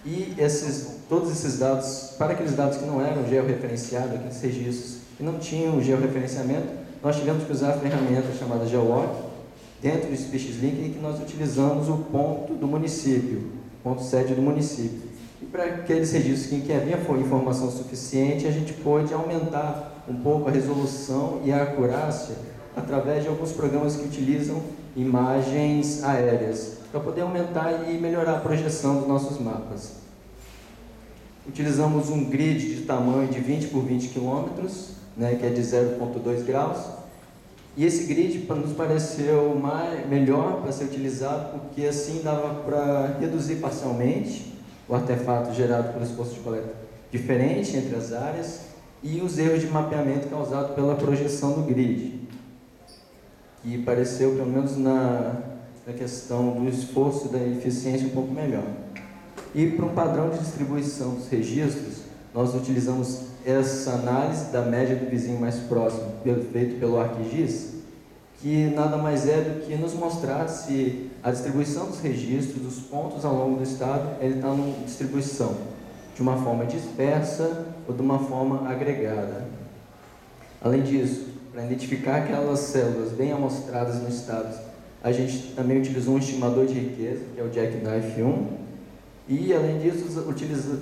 E todos esses dados, para aqueles dados que não eram georreferenciados, aqueles registros que não tinham georreferenciamento, nós tivemos que usar a ferramenta chamada GeoWalk dentro do SpeechsLink, em que nós utilizamos o ponto do município, ponto sede do município. E para aqueles registros em que havia informação suficiente, a gente pôde aumentar um pouco a resolução e a acurácia através de alguns programas que utilizam imagens aéreas, para poder aumentar e melhorar a projeção dos nossos mapas. Utilizamos um grid de tamanho de 20 por 20 quilômetros, né, que é de 0,2 graus, e esse grid nos pareceu melhor para ser utilizado, porque assim dava para reduzir parcialmente o artefato gerado pelo esforço de coleta diferente entre as áreas e os erros de mapeamento causados pela projeção do grid, que pareceu, pelo menos na questão do esforço da eficiência, um pouco melhor. E para um padrão de distribuição dos registros, nós utilizamos essa análise da média do vizinho mais próximo, feito pelo ArcGIS, que nada mais é do que nos mostrar se a distribuição dos registros, dos pontos ao longo do estado, ele está numa distribuição de uma forma dispersa ou de uma forma agregada. Além disso, para identificar aquelas células bem amostradas no estado, a gente também utilizou um estimador de riqueza, que é o Jackknife 1, e, além disso,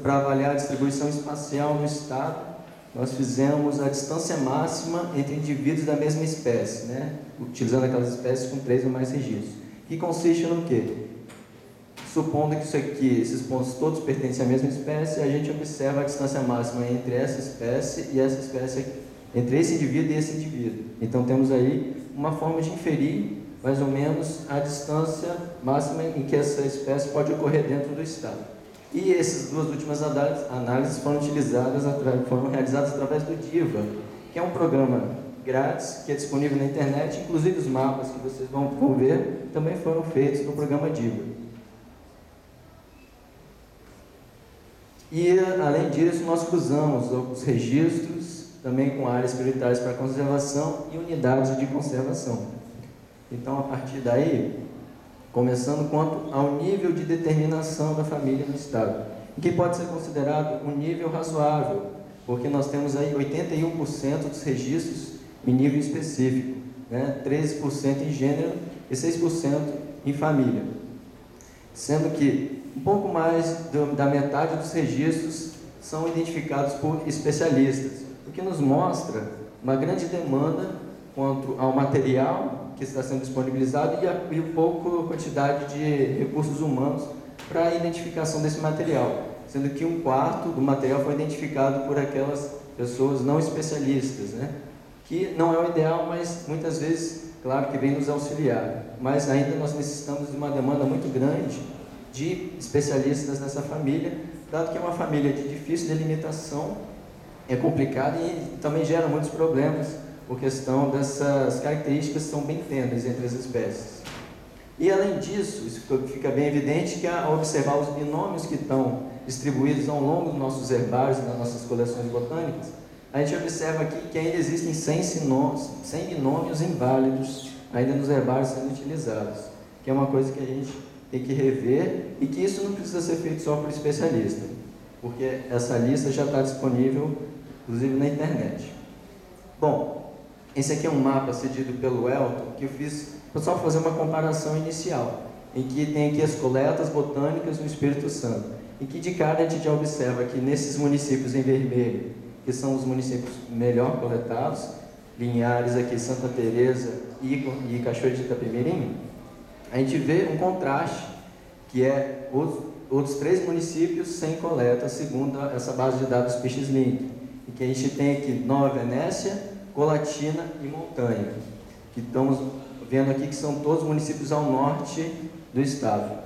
para avaliar a distribuição espacial no estado, nós fizemos a distância máxima entre indivíduos da mesma espécie, né? Utilizando aquelas espécies com 3 ou mais registros. Que consiste no quê? Supondo que esses pontos todos pertencem à mesma espécie, a gente observa a distância máxima entre essa espécie e essa espécie, entre esse indivíduo e esse indivíduo. Então, temos aí uma forma de inferir mais ou menos a distância máxima em que essa espécie pode ocorrer dentro do estado. E essas duas últimas análises foram realizadas através do DIVA, que é um programa grátis, que é disponível na internet, inclusive os mapas que vocês vão ver também foram feitos no programa DIVA. E, além disso, nós cruzamos os registros também com áreas prioritárias para conservação e unidades de conservação. Então, a partir daí, começando quanto ao nível de determinação da família no estado, que pode ser considerado um nível razoável, porque nós temos aí 81% dos registros em nível específico, né? 13% em gênero e 6% em família. Sendo que um pouco mais da metade dos registros são identificados por especialistas, o que nos mostra uma grande demanda quanto ao material que está sendo disponibilizado e pouca quantidade de recursos humanos para a identificação desse material, sendo que 1/4 do material foi identificado por aquelas pessoas não especialistas, né? Que não é o ideal, mas muitas vezes, claro que vem nos auxiliar, mas ainda nós necessitamos de uma demanda muito grande de especialistas nessa família, dado que é uma família de difícil delimitação, é complicada e também gera muitos problemas por questão dessas características que são bem tênues entre as espécies. E, além disso, isso fica bem evidente que, ao observar os binômios que estão distribuídos ao longo dos nossos herbários e das nossas coleções botânicas, a gente observa aqui que ainda existem 100 binômios inválidos ainda nos herbários sendo utilizados, que é uma coisa que a gente tem que rever e que isso não precisa ser feito só por especialista, porque essa lista já está disponível, inclusive, na internet. Bom, esse aqui é um mapa cedido pelo Elton, que eu fiz só para fazer uma comparação inicial, em que tem aqui as coletas botânicas no Espírito Santo, e que de cara a gente já observa que nesses municípios em vermelho, que são os municípios melhor coletados, Linhares aqui, Santa Teresa e Cachoeira de Itapemirim, a gente vê um contraste, que é os outros 3 municípios sem coleta, segundo essa base de dados SpeechsLink, e que a gente tem aqui Nova Venécia, Colatina e Montanha, que estamos vendo aqui que são todos municípios ao norte do estado.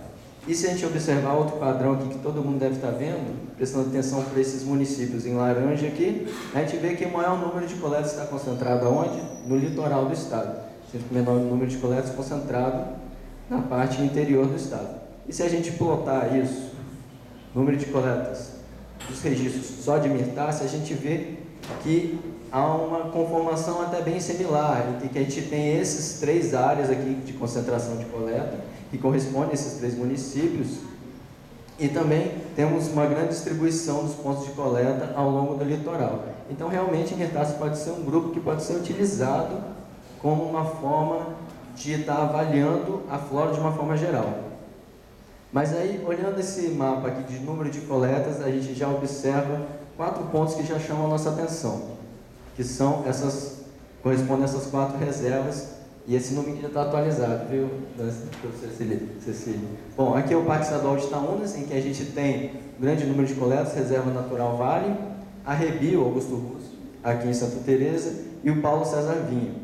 E se a gente observar outro padrão aqui que todo mundo deve estar vendo, prestando atenção para esses municípios em laranja aqui, a gente vê que o maior número de coletas está concentrado aonde? No litoral do estado, sendo que o menor número de coletas concentrado na parte interior do estado. E se a gente plotar isso, número de coletas dos registros só de Mirtácea, a gente vê que há uma conformação até bem similar, em que a gente tem esses 3 áreas aqui de concentração de coleta, que correspondem a esses 3 municípios, E também temos uma grande distribuição dos pontos de coleta ao longo do litoral. Então, realmente, Mirtácia pode ser um grupo que pode ser utilizado como uma forma de estar avaliando a flora de uma forma geral. Mas aí, olhando esse mapa aqui de número de coletas, a gente já observa 4 pontos que já chamam a nossa atenção, que são correspondem a essas 4 reservas, e esse número já está atualizado, viu, Cecília? Bom, aqui é o Parque Estadual de Itaúnas, em que a gente tem um grande número de coletas, Reserva Natural Vale, a Rebio, Augusto Russo, aqui em Santa Teresa, e o Paulo César Vinho,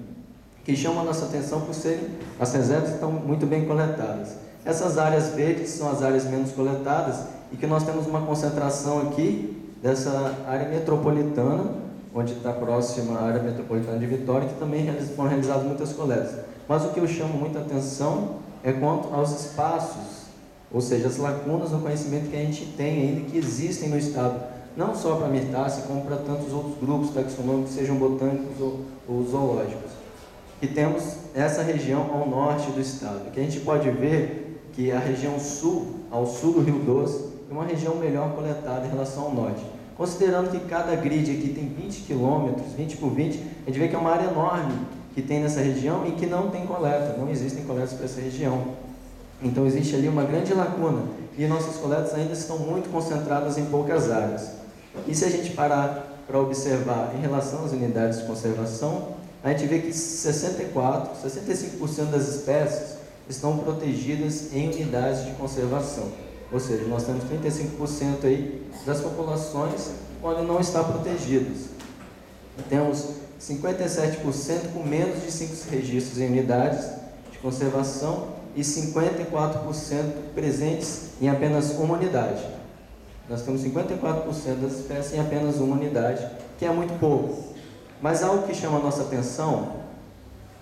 que chamam a nossa atenção por serem, as reservas estão muito bem coletadas. Essas áreas verdes são as áreas menos coletadas e que nós temos uma concentração aqui dessa área metropolitana, onde está próxima à área metropolitana de Vitória, que também foram realizadas muitas coletas. Mas o que eu chamo muita atenção é quanto aos espaços, ou seja, as lacunas no conhecimento que a gente tem ainda, que existem no Estado, não só para a Mirtácia, como para tantos outros grupos taxonômicos, sejam botânicos ou zoológicos. E temos essa região ao norte do Estado, que a gente pode ver que a região sul, ao sul do Rio Doce, é uma região melhor coletada em relação ao norte. Considerando que cada grid aqui tem 20 quilômetros, 20 por 20, a gente vê que é uma área enorme que tem nessa região e que não tem coleta, não existem coletas para essa região. Então existe ali uma grande lacuna e nossas coletas ainda estão muito concentradas em poucas áreas. E se a gente parar para observar em relação às unidades de conservação, a gente vê que 65% das espécies estão protegidas em unidades de conservação. Ou seja, nós temos 35% aí das populações que podem não estar protegidas. Temos 57% com menos de 5 registros em unidades de conservação e 54% presentes em apenas uma unidade. Nós temos 54% das espécies em apenas uma unidade, que é muito pouco. Mas algo que chama a nossa atenção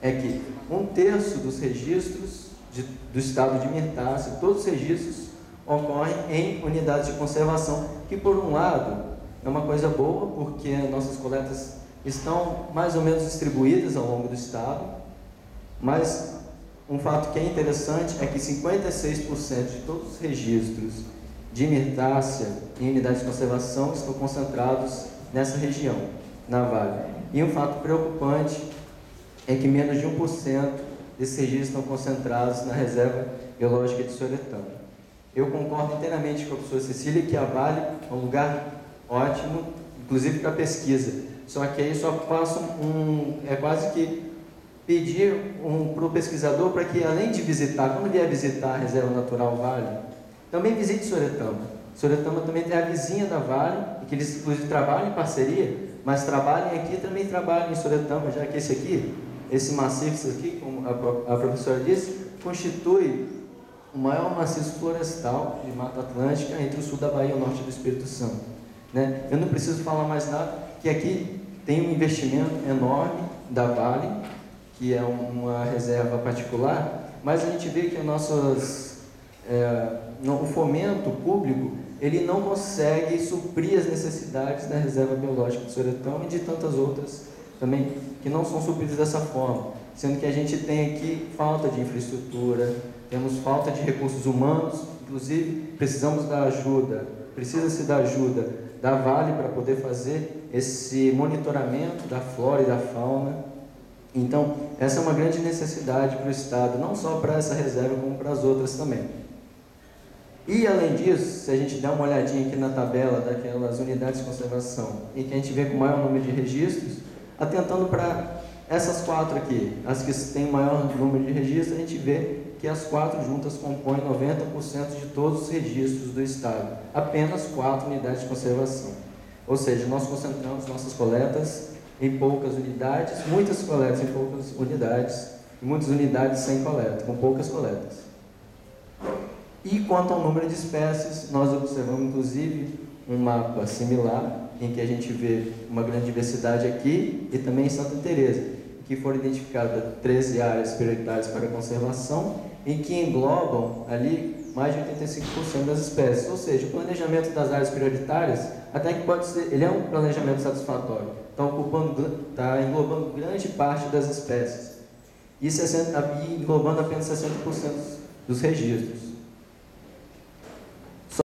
é que 1/3 dos registros do estado de Mirtácia, todos os registros ocorrem em unidades de conservação, que por um lado é uma coisa boa, porque nossas coletas estão mais ou menos distribuídas ao longo do estado, mas um fato que é interessante é que 56% de todos os registros de Mirtácia em unidades de conservação estão concentrados nessa região, na Vale. E um fato preocupante é que menos de 1% desses registros estão concentrados na Reserva Biológica de Soretama. Eu concordo inteiramente com a professora Cecília que a Vale é um lugar ótimo, inclusive para pesquisa. Só que aí só faço é quase que pedir para o pesquisador para que, além de visitar, quando vier visitar a Reserva Natural Vale, também visite Soretama. Soretama também é a vizinha da Vale, e que eles inclusive trabalham em parceria, mas trabalhem aqui também trabalham em Soretama, já que esse maciço aqui, como a professora disse, constitui o maior maciço florestal de Mata Atlântica entre o sul da Bahia e o norte do Espírito Santo. Né? Eu não preciso falar mais nada, que aqui tem um investimento enorme da Vale, que é uma reserva particular, mas a gente vê que o fomento público ele não consegue suprir as necessidades da Reserva Biológica de Soretama e de tantas outras também que não são supridas dessa forma, sendo que a gente tem aqui falta de infraestrutura, temos falta de recursos humanos, inclusive precisa-se da ajuda da Vale para poder fazer esse monitoramento da flora e da fauna. Então, essa é uma grande necessidade para o Estado, não só para essa reserva, como para as outras também. E, além disso, se a gente der uma olhadinha aqui na tabela daquelas unidades de conservação, e que a gente vê com o maior número de registros, atentando para essas 4 aqui, as que têm maior número de registros, a gente vê que as 4 juntas compõem 90% de todos os registros do Estado, apenas 4 unidades de conservação. Ou seja, nós concentramos nossas coletas em poucas unidades, muitas coletas em poucas unidades, e muitas unidades sem coleta, com poucas coletas. E quanto ao número de espécies, nós observamos inclusive um mapa similar, em que a gente vê uma grande diversidade aqui e também em Santa Teresa, que foram identificadas 13 áreas prioritárias para a conservação, em que englobam ali mais de 85% das espécies. Ou seja, o planejamento das áreas prioritárias, até que pode ser, ele é um planejamento satisfatório, está englobando grande parte das espécies, e englobando apenas 60% dos registros.